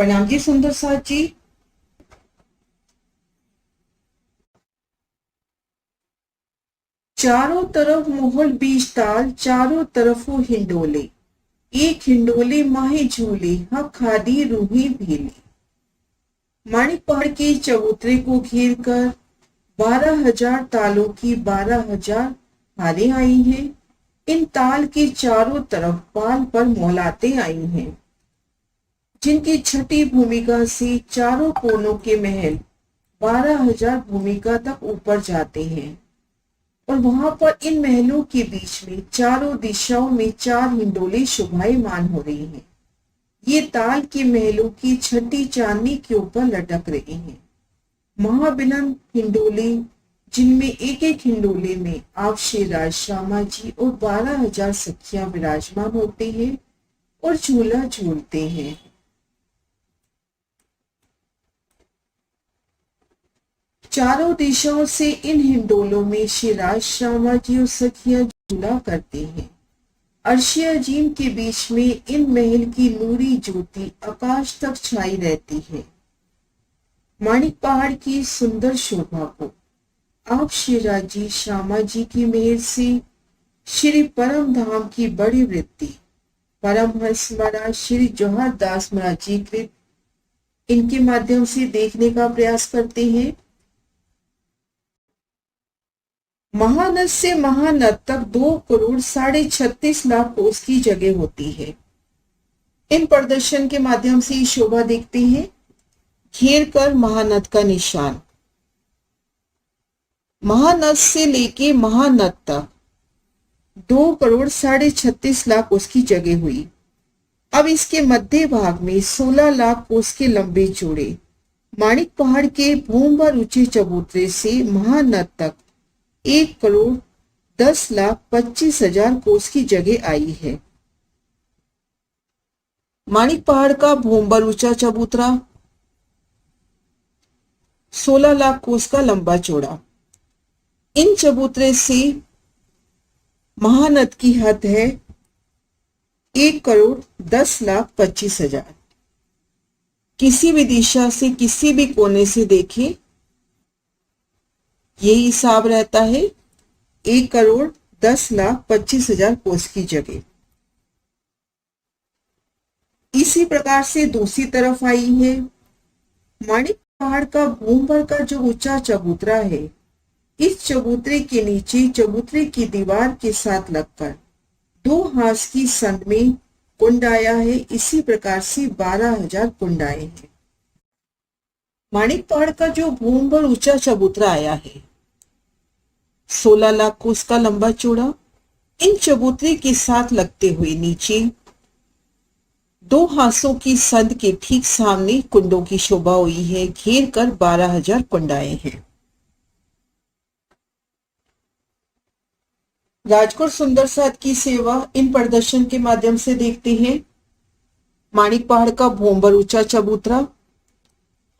प्रणाम जी सुंदर साथ जी। चारों तरफ मोहर बीज ताल, चारों तरफ वो हिंडोले, एक हिंडोले माहे झूले, हाँ खादी रूही भीली। माणिक पहाड़ के चबूतरे को घेर कर 12,000 तालों की 12,000 हारें आई हैं। इन ताल के चारों तरफ पाल पर मौलाते आई हैं, जिनकी छठी भूमिका से चारों कोनों के महल 12,000 भूमिका तक ऊपर जाते हैं। और वहां पर इन महलों के बीच में चारों दिशाओं में चार हिंडोले शोभायमान हो रही हैं। ये ताल के महलों की छठी चांदनी के ऊपर लटक रहे हैं। महाबिलन हिंडोले, जिनमें एक एक हिंडोले में आप शेराज, श्यामा जी और 12,000 सखियां विराजमान होते हैं और झूला झूलते हैं। चारों दिशाओं से इन हिंडोलों में शेराज, श्यामा जी और सखियां झूला करते हैं। अर्शी अजीम के बीच में इन महल की नूरी ज्योति आकाश तक छाई रहती है। माणिक पहाड़ की सुंदर शोभा को आप शेराज जी, श्यामा जी की मेहर से श्री परम धाम की बड़ी वृत्ति परमहंस महाराज श्री जौहर दास महाराज जी कृत इनके माध्यम से देखने का प्रयास करते हैं। महानद से महानद तक 2 करोड़ 36.5 लाख कोस की जगह होती है। इन प्रदर्शन के माध्यम से शोभा देखते हैं। घेर कर महानद का निशान, महानद से लेके महानद तक 2 करोड़ 36.5 लाख कोस की जगह हुई। अब इसके मध्य भाग में 16 लाख कोस के लंबे चौड़े माणिक पहाड़ के भूमभर ऊंचे चबूतरे से महानद तक 1 करोड़ 10,25,000 कोस की जगह आई है। माणिक पहाड़ का भूमभर ऊंचा चबूतरा 16 लाख कोस का लंबा चौड़ा। इन चबूतरे से महानद की हद है 1 करोड़ 10,25,000। किसी भी दिशा से, किसी भी कोने से देखें, यही हिसाब रहता है 1 करोड़ 10,25,000 कोस की जगह। इसी प्रकार से दूसरी तरफ आई है। माणिक पहाड़ का भूमभर का जो ऊंचा चबूतरा है, इस चबूतरे के नीचे चबूतरे की दीवार के साथ लगकर 2 हाथ की संद में कुंड आया है। इसी प्रकार से 12,000 कुंड आए हैं। माणिक पहाड़ का जो भूमभर ऊंचा चबूतरा आया है 16 लाख कोस का लंबा चौड़ा, इन चबूतरे के साथ लगते हुए नीचे 2 हाथों की संद के ठीक सामने कुंडों की शोभा हुई है। घेर कर 12,000 कुंड आए हैं। राजकोट सुंदर साथ की सेवा इन प्रदर्शन के माध्यम से देखते हैं। माणिक पहाड़ का भूमभर ऊंचा चबूतरा,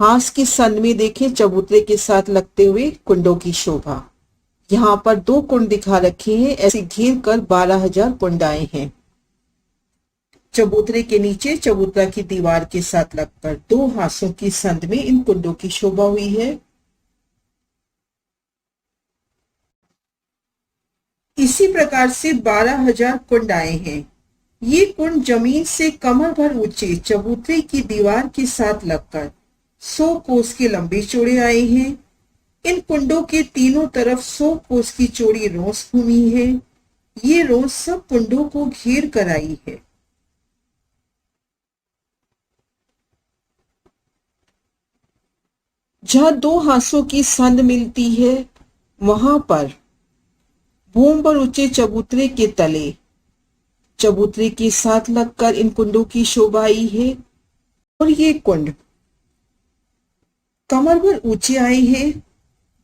हाथ की संद में देखें चबूतरे के साथ लगते हुए कुंडों की शोभा। यहाँ पर 2 कुंड दिखा रखे हैं। ऐसे घेर कर 12,000 कुंड आए हैं। चबूतरे के नीचे चबूतरा की दीवार के साथ लगकर 2 हाथों की संद में इन कुंडों की शोभा हुई है। इसी प्रकार से 12,000 कुंड आए हैं। ये कुंड जमीन से कमर भर ऊंचे चबूतरे की दीवार के साथ लगकर 100 कोस के लंबे चौड़े आए हैं। इन कुंडों के तीनों तरफ 100 कोस की चौड़ी रोस भूमि है। ये रोस सब कुंडों को घेर कर आई है। जहां 2 हाथों की संद मिलती है, वहां पर भूमभर ऊंचे चबूतरे के तले चबूतरे के साथ लगकर इन कुंडों की शोभा आई है। और ये कुंड कमर भर ऊंचे आए हैं।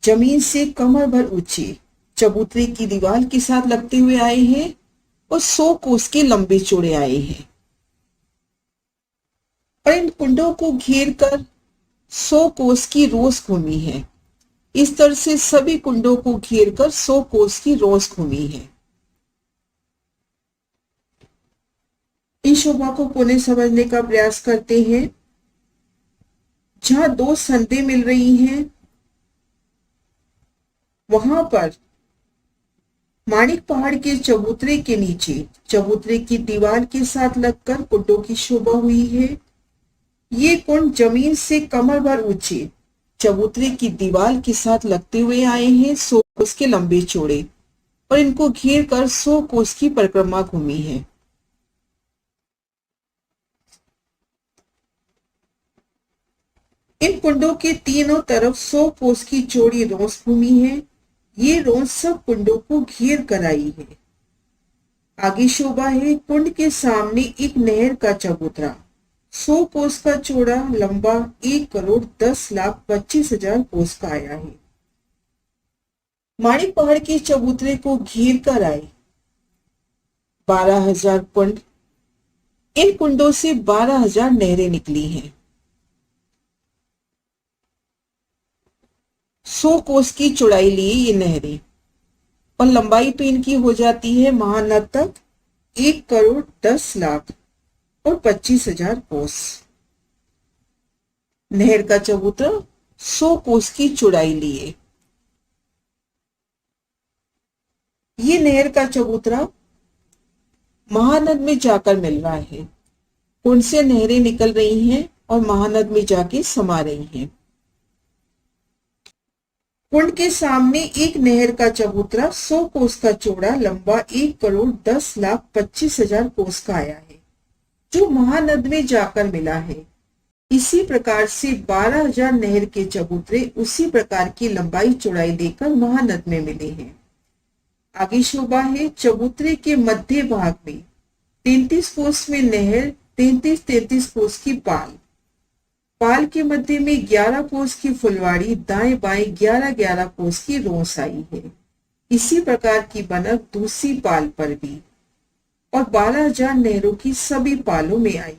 जमीन से कमर भर ऊंचे चबूतरे की दीवार के साथ लगते हुए आए हैं और 100 कोस के लंबे चौड़े आए हैं। और इन कुंडों को घेर कर 100 कोस की रोस भूमि है। इस तरह से सभी कुंडों को घेर कर 100 कोस की रोस भूमि है। इन शोभा को पुनः समझने का प्रयास करते हैं। जहां दो संदें मिल रही हैं, वहां पर माणिक पहाड़ के चबूतरे के नीचे चबूतरे की दीवार के साथ लगकर कुंडों की शोभा हुई है। ये कुंड जमीन से कमर भर ऊंचे चबूतरे की दीवार के साथ लगते हुए आए हैं, 100 कोस के लंबे चौड़े, और इनको घेर कर 100 कोस की परिक्रमा घूमी है। इन कुंडों के तीनों तरफ 100 कोस की चौड़ी रोंस भूमि है। ये रोंस सब कुंडों को घेर कर आई है। आगे शोभा है कुंड के सामने एक नहर का चबूतरा, 100 कोस का चौड़ा, लंबा 1,10,25,000 कोस का आया है। माणिक पहाड़ के चबूतरे को घेर कर आए 12,000 कुंड। इन कुंडों से 12,000 नहरें निकली हैं। 100 कोस की चौड़ाई लिए ये नहरें, और लंबाई तो इनकी हो जाती है महानद तक 1,10,25,000 कोस। नहर का चबूतरा 100 कोस की चौड़ाई लिए। ये नहर का चबूतरा महानद में जाकर मिल रहा है। कुंड से नहरें निकल रही हैं और महानद में जाके समा रही हैं। कुंड के सामने एक नहर का चबूतरा 100 कोस का चौड़ा, लंबा 1,10,25,000 कोस का आया है, जो महानद में जाकर मिला है। इसी प्रकार से 12,000 नहर के चबूतरे उसी प्रकार की लंबाई चौड़ाई लेकर महानद में मिले हैं। आगे शोभा है चबूतरे के मध्य भाग में 33 कोस में नहर, 33 कोस की पाल, पाल के मध्य में 11 कोस की फुलवाड़ी, दाएं बाएं 11 कोस की रोंस आई है। इसी प्रकार की बनक दूसरी पाल पर भी, और 12,000 नहरों की सभी पालों में आई है।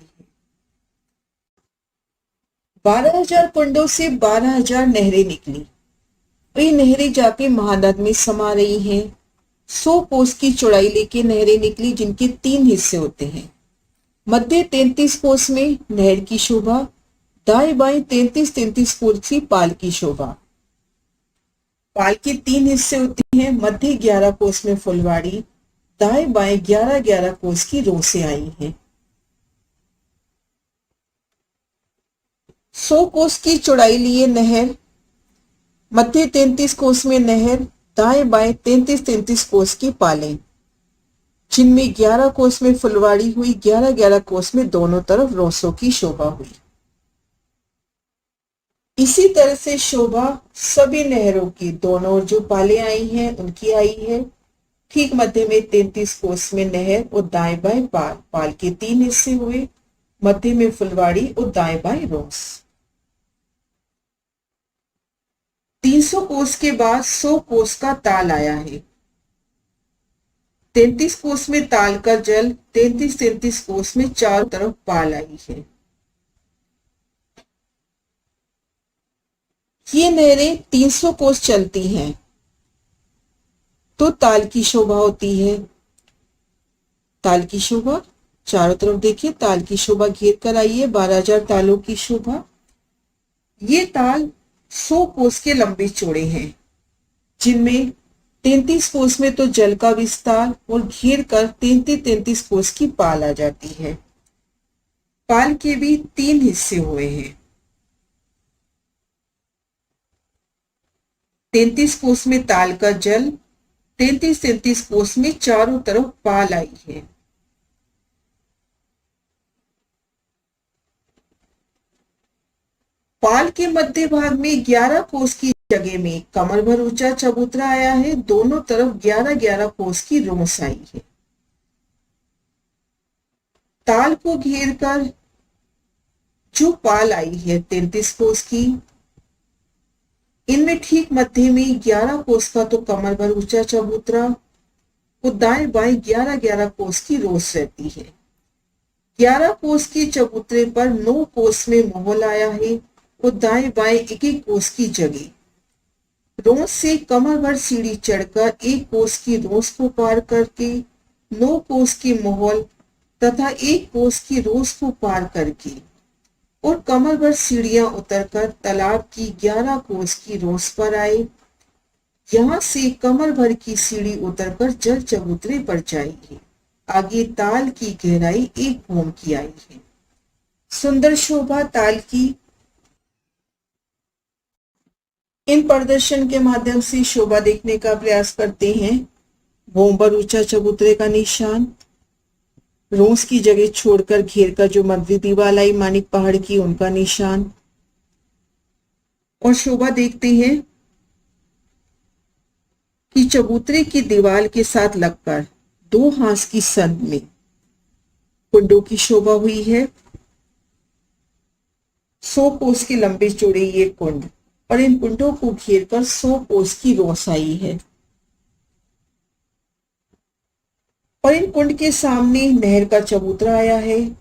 12,000 कुंडों से 12,000 नहरें निकली। ये नहरें जाके महानद में समा रही हैं। 100 कोस की चौड़ाई लेके नहरें निकली, जिनके 3 हिस्से होते हैं। मध्य 33 कोस में नहर की शोभा, दाएं बाएं 33 कोस की पाल की शोभा। पाल के 3 हिस्से होते हैं। मध्य 11 कोस में फुलवाड़ी, दाएं बाएं 11 कोस की रोसें आई हैं। 100 कोस की चौड़ाई लिए नहर, मध्य 33 कोस में नहर, दाएं बाएं 33 कोस की पालें, जिनमें 11 कोस में फुलवाड़ी हुई, 11 कोस में दोनों तरफ रोसों की शोभा हुई। इसी तरह से शोभा सभी नहरों की दोनों जो पालें आई हैं उनकी आई है। ठीक मध्य में 33 कोस में नहर और दाएं बाएं पाल, पाल के 3 हिस्से हुए, मध्य में फुलवाड़ी और दाएं बाएं रोस। 300 कोस के बाद 100 कोस का ताल आया है। 33 कोस में ताल का जल, 33 कोस में चारों तरफ पाल आई है। ये नहरें 300 कोस चलती हैं तो ताल की शोभा होती है। ताल की शोभा चारों तरफ देखिए, ताल की शोभा घेर कर आई है, 12,000 तालों की शोभा। ये ताल 100 कोस के लंबे चौड़े हैं, जिनमें 33 कोस में तो जल का विस्तार और घेर कर 33 कोस की पाल आ जाती है। पाल के भी 3 हिस्से हुए हैं। 33 कोस में ताल का जल, 33 कोस में चारों तरफ पाल आई है। पाल के मध्य भाग में 11 कोस की जगह में कमर भर ऊंचा चबूतरा आया है। दोनों तरफ 11 कोस की रोंस आई है। ताल को घेर कर जो पाल आई है 33 कोस की, इनमें ठीक मध्य में 11 कोस का तो कमर भर ऊंचा चबूतरा और दाएं बाएं 11 कोस की रोस रहती है। 11 कोस के चबूतरे पर 9 कोस में मोहल आया है और दाएं बाएं 1 कोस की जगह। रोस से कमर भर सीढ़ी चढ़कर 1 कोस की रोस को पार करके 9 कोस की मोहल तथा 1 कोस की रोस को पार करके और कमर भर सीढ़ियां उतरकर तालाब की 11 कोस की रोस पर आए। यहाँ से कमर भर की सीढ़ी उतरकर जल चबूतरे पर जाएगी। आगे ताल की गहराई 1 भोम की आई है। सुंदर शोभा ताल की। इन प्रदर्शन के माध्यम से शोभा देखने का प्रयास करते हैं। भोम पर ऊंचा चबूतरे का निशान, रोस की जगह छोड़कर घेर कर जो मध्य दीवार आई मानिक पहाड़ की, उनका निशान। और शोभा देखते हैं कि चबूतरे की दीवार के साथ लगकर 2 हाथ की संध में कुंडों की शोभा हुई है। 100 कोस के लंबे चौड़े ये कुंड और इन कुंडों को घेर कर 100 कोस की रोस आई है। और इन कुंड के सामने नहर का चबूतरा आया है।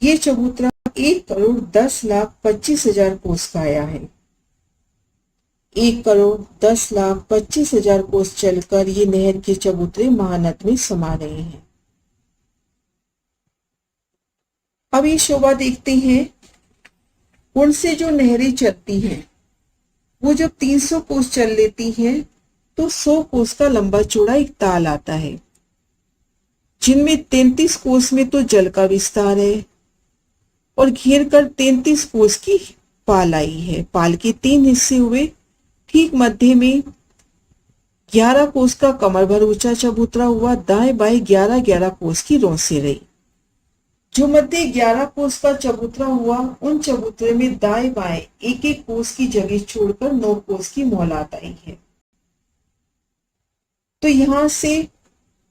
ये चबूतरा 1,10,25,000 कोस का आया है। 1,10,25,000 कोस चलकर ये नहर के चबूतरे महानद में समा रहे हैं। अब ये शोभा देखते हैं। कुंड से जो नहरें चलती हैं वो जब 300 कोस चल लेती हैं तो 100 कोस का लंबा चौड़ा एक ताल आता है, जिनमें 33 कोस में तो जल का विस्तार है और घेर कर 33 कोस की पाल आई है। पाल के 3 हिस्से हुए। ठीक मध्य में 11 कोस का कमर भर ऊंचा चबूतरा हुआ। दाएं बाएं 11-11 कोस की रोसें रही। जो मध्य 11 कोस का चबूतरा हुआ, उन चबूतरे में दाएं बाएं 1-1 कोस की जगह छोड़कर 9 कोस की मोहलात आई है। तो यहां से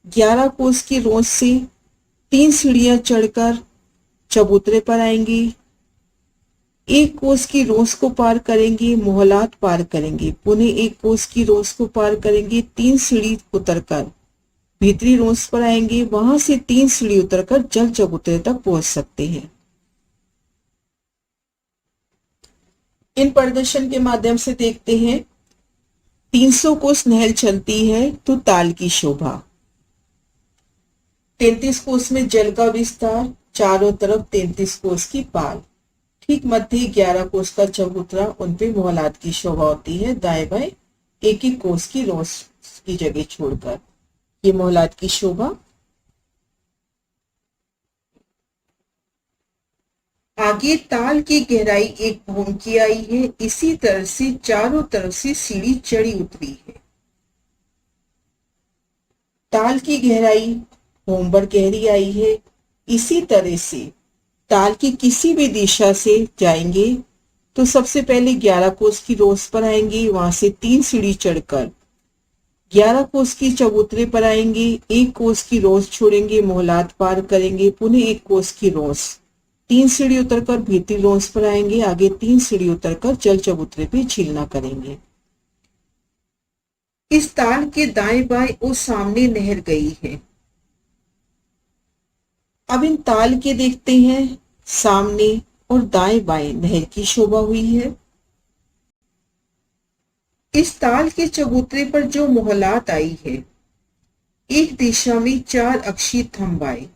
11 कोस की रोस से 3 सीढ़ियां चढ़कर चबूतरे पर आएंगी। 1 कोस की रोस को पार करेंगे, मोहलात पार करेंगे, पुनः 1 कोस की रोस को पार करेंगे, 3 सीढ़ी उतरकर भीतरी रोस पर आएंगे। वहां से 3 सीढ़ी उतरकर जल चबूतरे तक पहुंच सकते हैं। इन प्रदर्शन के माध्यम से देखते हैं। 300 कोस नहर चलती है तो ताल की शोभा। 33 कोस में जल का विस्तार, चारों तरफ 33 कोस की पाल। ठीक मध्य 11 कोस का चबूतरा, उन पे मोहलात की शोभा होती है। दाएं बाएं 1-1 कोस की रोस की जगह छोड़कर ये मोहलात की शोभा। आगे ताल की गहराई 1 भोम की आई है। इसी तरह से चारों तरफ से सीढ़ी चढ़ी उतरी है। ताल की गहराई भोम भर गहरी आई है। इसी तरह से ताल की किसी भी दिशा से जाएंगे तो सबसे पहले 11 कोस की रोस पर आएंगे। वहां से 3 सीढ़ी चढ़कर 11 कोस की चबूतरे पर आएंगे। 1 कोस की रोस छोड़ेंगे, मोहलात पार करेंगे, पुनः 1 कोस की रोस, 3 सीढ़ी उतरकर भीतरी रोस पर आएंगे। आगे 3 सीढ़ी उतरकर जल चबूतरे पे झीलना करेंगे। इस ताल के दाएं बाएं और सामने नहर गई है। अब इन ताल के देखते हैं। सामने और दाएं बाएं नहर की शोभा हुई है। इस ताल के चबूतरे पर जो मोहलात आई है, एक दिशा में 4 अक्षीय थंब आए।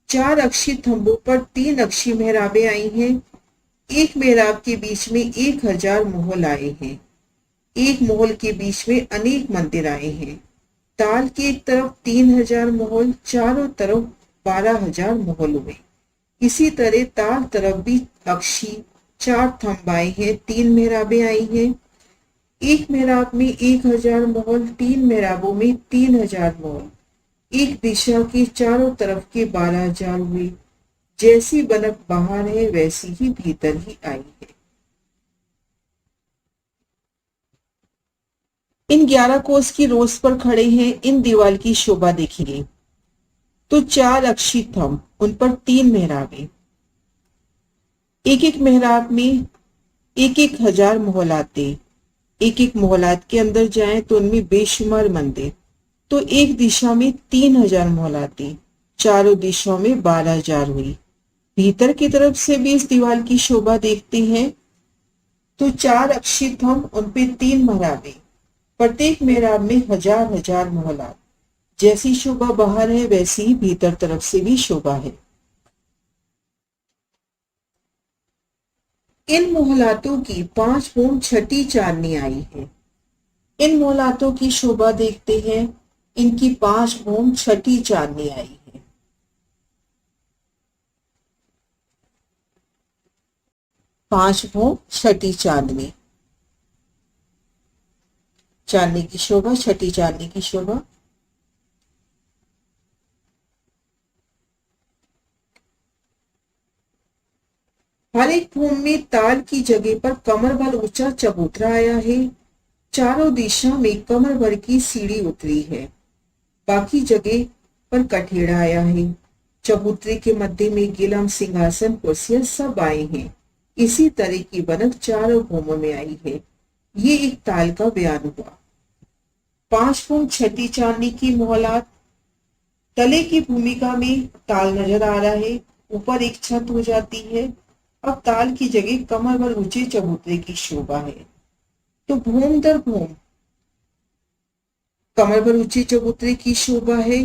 4 अक्षीय थंबों पर 3 अक्षीय मेहराबें आई हैं। एक मेहराब के बीच में 1000 मोहल आए हैं। एक मोहल के बीच में अनेक मंदिर आए हैं। ताल की एक तरफ 3000 मोहल, चारों तरफ 12,000 मोहल हुए। इसी तरह ताल तरफ भी अक्षी 4 थंब आए हैं, 3 मेहराबें आई हैं। एक मेहराब में 1000 मोहल, 3 मेहराबों में 3000 मोहल। एक दिशा के चारों तरफ के 12,000 हुए। जैसी बनक बाहर है वैसी ही भीतर ही आई है। इन 11 कोस की रोस पर खड़े हैं। इन दीवार की शोभा देखेंगे तो 4 अक्षीय थंब, उन पर 3 मेहराबें। एक एक मेहराब में 1,000 मोहलाते। एक एक मोहलात के अंदर जाएं तो उनमें बेशुमार मंदिर। तो एक दिशा में 3000 मोहलाते, चारों दिशाओं में 12,000 हुई। भीतर की तरफ से भी इस दीवार की शोभा देखते हैं तो 4 अक्षीय थंब, उन पे 3 मेहराबें, प्रत्येक मेहराब में 1000 मोहलात। जैसी शोभा बाहर है वैसी ही भीतर तरफ से भी शोभा है। इन मोहलातों की 5 छठी चांदनी आई है। इन मोहलातों की शोभा देखते हैं। इनकी 5 छठी चांदनी आई है। 5 छठी चांदनी, चांदनी की शोभा, छठी चांदनी की शोभा। हर एक भूमि में ताल की जगह पर कमर भर ऊंचा चबूतरा आया है। चारों दिशा में कमर भर की सीढ़ी उतरी है। बाकी जगह पर कठेड़ा आया है। चबूतरे के मध्य में गिलम, सिंहासन, कुर्सियां सब आए हैं। इसी तरह की बनत चारों भूमों में आई है। ये एक ताल का बयान हुआ। 5 छठी चांदनी की मोहलात। तले की भूमिका में ताल नजर आ रहा है। ऊपर एक छत हो जाती है। अब ताल की जगह कमर भर ऊंचे चबूतरे की शोभा है। तो भूम दर भूम कमर भर ऊंचे चबूतरे की शोभा है।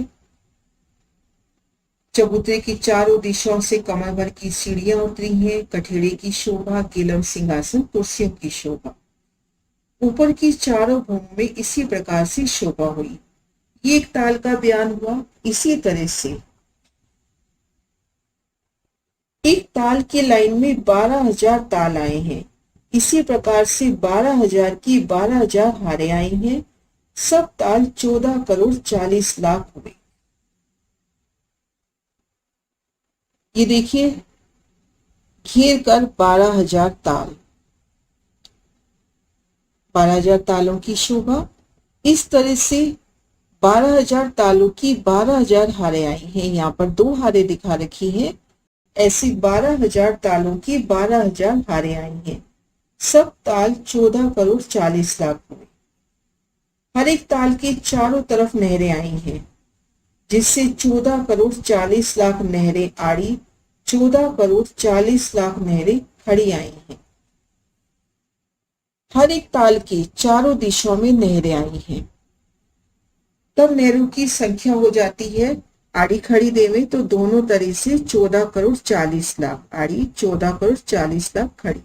चबूतरे की चारों दिशाओं से कमर भर की सीढ़ियां उतरी हैं। कठेड़े की शोभा, गिलम, सिंहासन, कुर्सियों की शोभा। ऊपर की चारों भूमों में इसी प्रकार से शोभा हुई। ये एक ताल का बयान हुआ। इसी तरह से एक ताल की लाइन में 12,000 ताल आए हैं। इसी प्रकार से 12,000 की 12,000 हारें आई हैं। सब ताल 14 करोड़ 40 लाख हुए। ये देखिए, घेर कर 12,000 ताल, 12,000 तालों की शोभा। इस तरह से 12,000 तालों की 12,000 हारें आई हैं। यहाँ पर 2 हारें दिखा रखी हैं। ऐसी 12,000 तालों की 12,000 हारें आई हैं। सब ताल 14 करोड़ 40 लाख हुए। हर एक ताल के चारों तरफ नहरें आई हैं, जिससे 14 करोड़ 40 लाख नहरें आड़ी, 14 करोड़ 40 लाख नहरें खड़ी आई हैं। हर एक ताल के चारों दिशाओं में नहरें आई हैं। तब नहरों की संख्या हो जाती है, आड़ी खड़ी देवे तो दोनों तरह से 14 करोड़ 40 लाख आड़ी, 14 करोड़ 40 लाख खड़ी।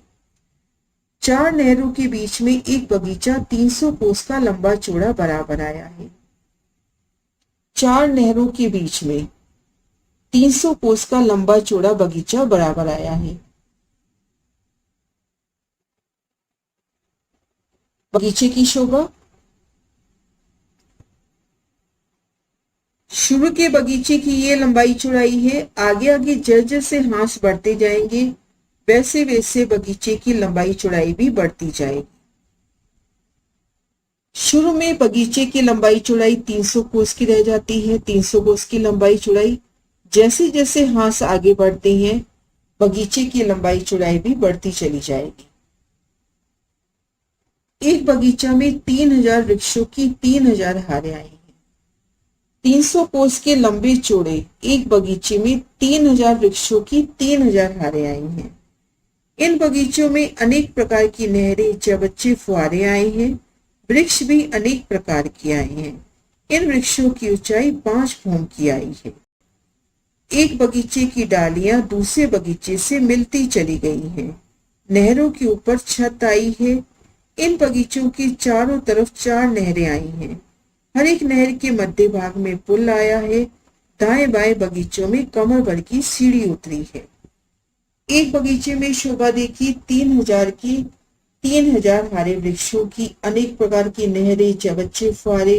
4 नहरों के बीच में एक बगीचा 300 कोस का लंबा चौड़ा बराबर आया है। 4 नहरों के बीच में 300 कोस का लंबा चौड़ा बगीचा बराबर आया है। बगीचे की शोभा। शुरू के बगीचे की ये लंबाई चौड़ाई है। आगे आगे जैसे हांस बढ़ते जाएंगे, वैसे वैसे बगीचे की लंबाई चौड़ाई भी बढ़ती जाएगी। शुरू में बगीचे की लंबाई चौड़ाई 300 कोस की रह जाती है। 300 कोस की लंबाई चौड़ाई। जैसे जैसे हांस आगे बढ़ते हैं, बगीचे की लंबाई चौड़ाई भी बढ़ती चली जाएगी। एक बगीचा में 3,000 वृक्षों की 3,000 हारें आई हैं। 300 कोस के लंबे चौड़े एक बगीचे में 3,000 वृक्षों की 3,000 हारें आई हैं। इन बगीचों में अनेक प्रकार की नहरें, चबच्चे, फुहारे आए हैं। वृक्ष भी अनेक प्रकार के आए हैं। इन वृक्षों की ऊंचाई 5 भूम की आई है। एक बगीचे की डालियां दूसरे बगीचे से मिलती चली गई हैं। नहरों के ऊपर छत आई है। इन बगीचों के चारों तरफ 4 नहरें आई हैं। हर एक नहर के मध्य भाग में पुल आया है। दाएं बाएं बगीचों में कमर भर की सीढ़ी उतरी है। एक बगीचे में शोभा देखी 3,000 की 3,000 हारे वृक्षों की, अनेक प्रकार की नहरें, चबच्चे, फुहारे,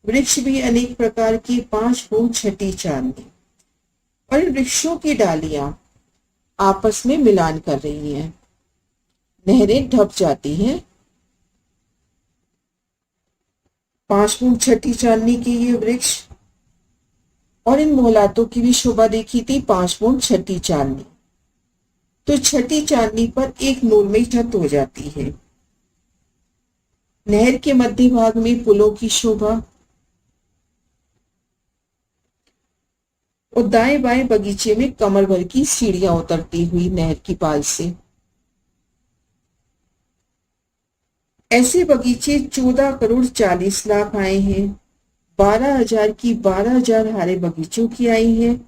वृक्ष भी अनेक प्रकार की, 5 छठी चांदनी। और इन वृक्षों की डालियां आपस में मिलान कर रही हैं। नहरें ढप जाती हैं। 5 छठी चांदनी के ये वृक्ष और इन मोहलातों की भी शोभा देखी थी 5 छठी चांदनी। तो छठी चांदनी पर एक नूरमयी छत हो जाती है। नहर के मध्य भाग में पुलों की शोभा और दाएं बाएं बगीचे में कमर भर की सीढ़ियां उतरती हुई नहर की पाल से। ऐसे बगीचे 14 करोड़ 40 लाख आए हैं। 12,000 की 12,000 हारे बगीचों की आई हैं।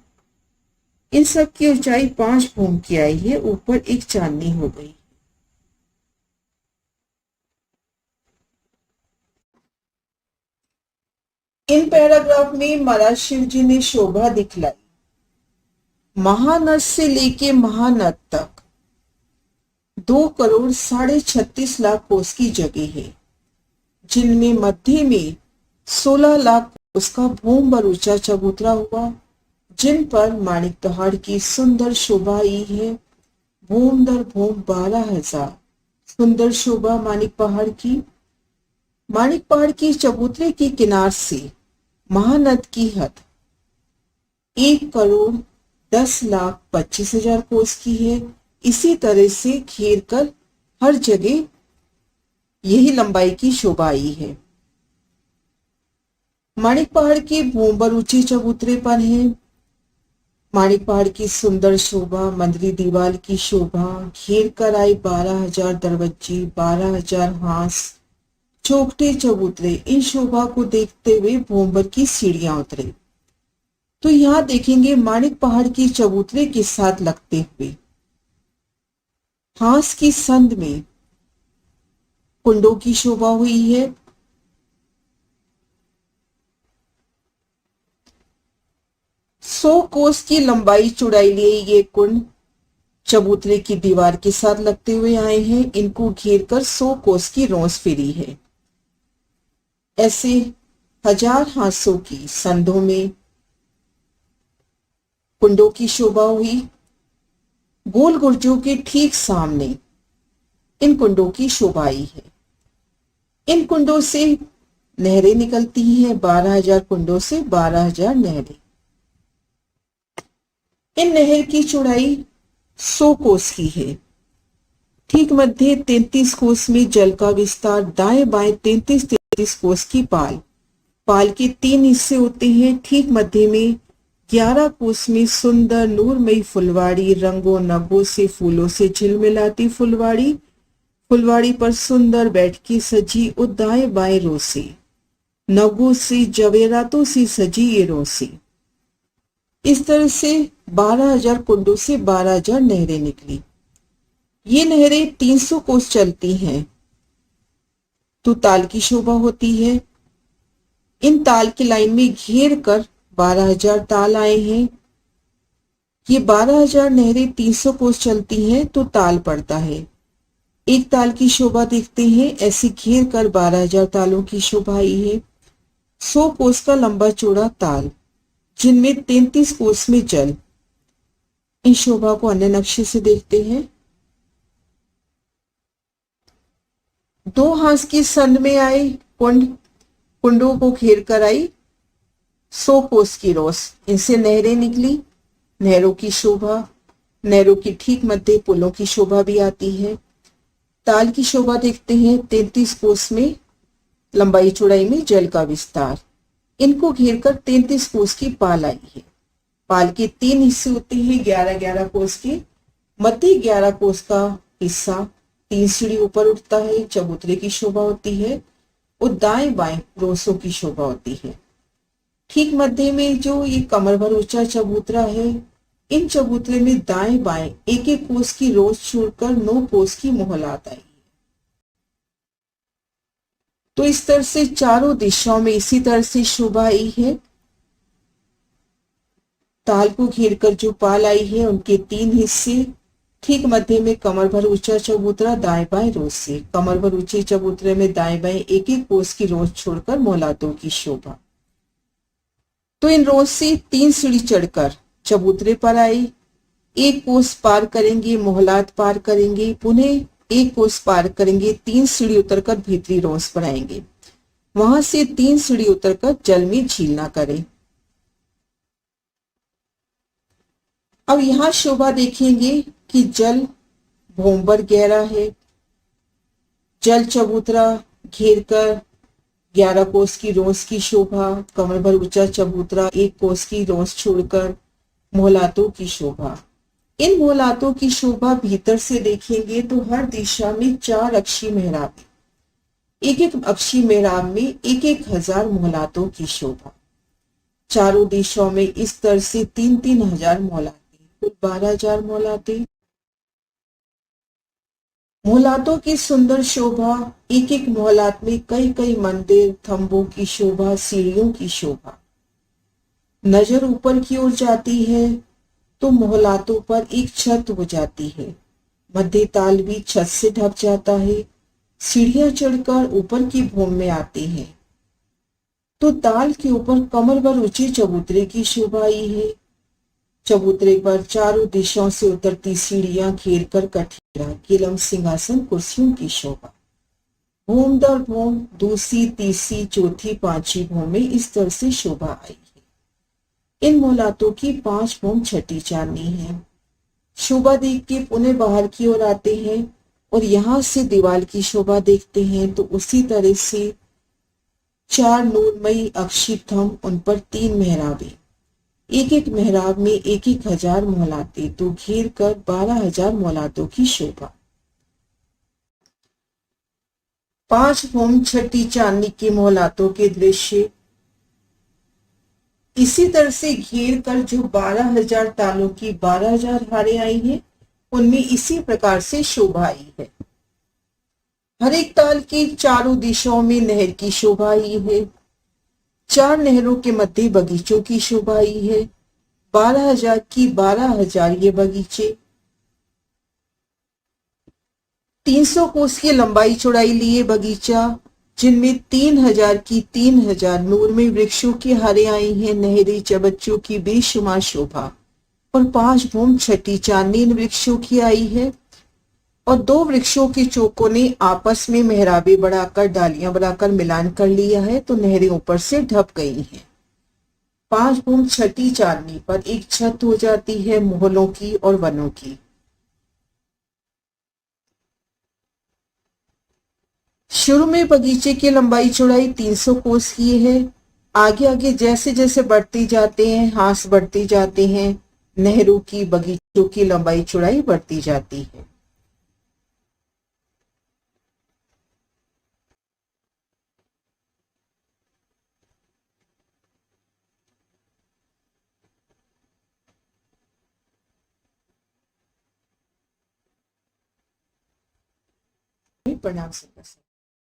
इन सब की ऊंचाई 5 भूम की आई है। ऊपर एक चांदनी हो गई। इन पैराग्राफ में महाराज शिव जी ने शोभा दिखलाई। महानद से लेके महानद तक 2,36,00,000 कोस की जगह है, जिनमें मध्य में 16 लाख कोस का भूम पर ऊंचा चबूतरा हुआ, जिन पर माणिक पहाड़ की सुंदर शोभा आई है। भूम दर भूम 12,000 सुंदर शोभा माणिक पहाड़ की। माणिक पहाड़ की चबूतरे के किनार से महानद की हद 1,10,25,000 कोस की है। इसी तरह से घेर कर हर जगह यही लंबाई की शोभा आई है। माणिक पहाड़ के भूमबर ऊंचे चबूतरे पर है। माणिक पहाड़ की सुंदर शोभा, मंदिरी दीवार की शोभा, घेर कर आई 12,000 दरवाजे, 12,000 हांस, चौखटे चबूतरे। इन शोभा को देखते हुए भूमबर की सीढ़ियां उतरे तो यहां देखेंगे माणिक पहाड़ की चबूतरे के साथ लगते हुए हांस की संद में कुंडों की शोभा हुई है। 100 कोस की लंबाई चौड़ाई लिए ये कुंड चबूतरे की दीवार के साथ लगते हुए आए हैं। इनको घेर कर 100 कोस की रोंस फिरी है। ऐसे 1000 हांसों की संदों में कुंडों की शोभा हुई। गोल गुर्जों के ठीक सामने इन कुंडों की शोभा आई है। इन कुंडों से नहरें निकलती हैं। 12,000 कुंडों से 12,000 नहरें। इन नहर की चौड़ाई 100 कोस की है। ठीक मध्य 33 कोस में जल का विस्तार, दाएं बाएं 33 कोस की पाल। पाल के 3 हिस्से होते हैं। ठीक मध्य में 11 कोस में सुंदर नूरमयी फुलवाड़ी, रंगों नगों से फूलों से झिलमिलाती फुलवाड़ी। फुलवाड़ी पर सुंदर बैठकी सजी और दाएं बाएं रोसे, नगों से जवेरातों से सजी ये रोसे। इस तरह से 12,000 कुंडों से 12,000 नहरें निकली। ये नहरें 300 कोस चलती हैं तो ताल की शोभा होती है। इन ताल की लाइन में घेर कर 12,000 ताल आए हैं। ये 12,000 नहरें 300 कोस चलती हैं तो ताल पड़ता है। एक ताल की शोभा देखते हैं। ऐसे घेर कर 12,000 तालों की शोभा आई है। 100 कोस का लंबा चौड़ा ताल, जिनमें 33 कोस में जल। इन शोभा को अन्य नक्शे से देखते हैं। 2 हांस की संद में आए कुंड, कुंडों को घेर कर आई 100 कोस की रोस। इनसे नहरें निकली। नहरों की शोभा, नहरों की ठीक मध्य पुलों की शोभा भी आती है। ताल की शोभा देखते हैं। 33 कोस में लंबाई चौड़ाई में जल का विस्तार। इनको घेर कर 33 कोस की पाल आई है। पाल के 3 हिस्से होते हैं 11-11 कोस के। मध्य 11 कोस का हिस्सा 3 सीढ़ी ऊपर उठता है, चबूतरे की शोभा होती है और दाएं बाएं रोसों की शोभा होती है। ठीक मध्य में जो ये कमर भर ऊंचा चबूतरा है, इन चबूतरे में दाएं बाएं 1-1 कोस की रोस छोड़कर 9 कोस की मोहलात आई। तो इस तरह से चारों दिशाओं में इसी तरह से शोभा आई है। ताल को घेर कर जो पाल आई है उनके 3 हिस्से। ठीक मध्य में कमर भर ऊंचा चबूतरा, दाएं बाएं रोस से। कमर भर ऊंचे चबूतरे में दाएं बाएं 1-1 कोस की रोस छोड़कर मोहलातों की शोभा। तो इन रोस से 3 सीढ़ी चढ़कर चबूतरे पर आई। 1 कोस पार करेंगे, मोहलात पार करेंगे, पुनः 1 कोस पार करेंगे, 3 सीढ़ी उतरकर भीतरी रोस पर आएंगे। वहां से 3 सीढ़ी उतरकर जल में झील ना करें। अब यहां शोभा देखेंगे कि जल भोंबर गहरा है। जल चबूतरा घेर कर 11 कोस की रोस की शोभा। कमर भर ऊंचा चबूतरा, 1 कोस की रोस छोड़कर मोहलातों की शोभा। इन मोहलातों की शोभा भीतर से देखेंगे तो हर दिशा में 4 अक्षी मेहराब, 1-1 अक्षी मेहराब में 1-1 हजार मोहलातों की शोभा। चारों दिशाओं में इस तरह से 3-3 हजार मोहलाते, कुल 12,000 मोहलाते। मोहलातों की सुंदर शोभा, एक एक मोहलात में कई कई मंदिर, थंबों की शोभा, सीढ़ियों की शोभा। नजर ऊपर की ओर जाती है तो मोहलातों पर एक छत हो जाती है। मध्य ताल भी छत से ढक जाता है। सीढ़ियां चढ़कर ऊपर की भूमि में आती हैं तो ताल के ऊपर कमर भर ऊंचे चबूतरे की शोभा आई है। चबूतरे पर चारों दिशाओं से उतरती सीढ़ियां घेर कर कठीरा, किलम, सिंहासन, कुर्सियों की शोभा। भूम दर भूम, दूसरी, तीसरी, चौथी, पांचवी भूम में इस तरह से शोभा आई है। इन मोहलातों की 5 भूम छठी चांदनी है। शोभा देख के पुनः बाहर की ओर आते हैं और यहां से दीवार की शोभा देखते हैं तो उसी तरह से 4 नूरमयी अक्षित थंब, उन पर 3 मेहराबें, एक एक मेहराब में एक एक हजार मोहलाते, तो घेर कर 12,000 मोहलातों की शोभा। 5 भूम छठी चांदनी की मोहलातों के दृश्य इसी तरह से घेर कर जो 12,000 तालों की 12,000 हारें आई हैं, उनमें इसी प्रकार से शोभा आई है। हर एक ताल की चारों दिशाओं में नहर की शोभा आई है। 4 नहरों के मध्य बगीचों की शोभा आई है। 12,000 की 12,000 ये बगीचे 300 कोस की लंबाई चौड़ाई लिए बगीचा, जिनमें 3,000 की 3,000 नूरमय वृक्षों की हारें आई हैं। नहरी चबच्चों की बेशुमार शोभा और 5 भूम छठी चांदनी इन वृक्षों की आई है। और 2 वृक्षों के चोकों ने आपस में मेहराबे बढ़ाकर, डालियां बढ़ाकर मिलान कर लिया है तो नहरें ऊपर से ढप गई हैं। 5 भूम छठी चांदनी पर एक छत हो जाती है मोहलों की और वनों की। शुरू में बगीचे की लंबाई चौड़ाई 300 कोस की है। आगे आगे जैसे जैसे बढ़ती जाते हैं, हांस बढ़ती जाते हैं, नहरों की, बगीचों की लंबाई चौड़ाई बढ़ती जाती है। प्रणाम सर।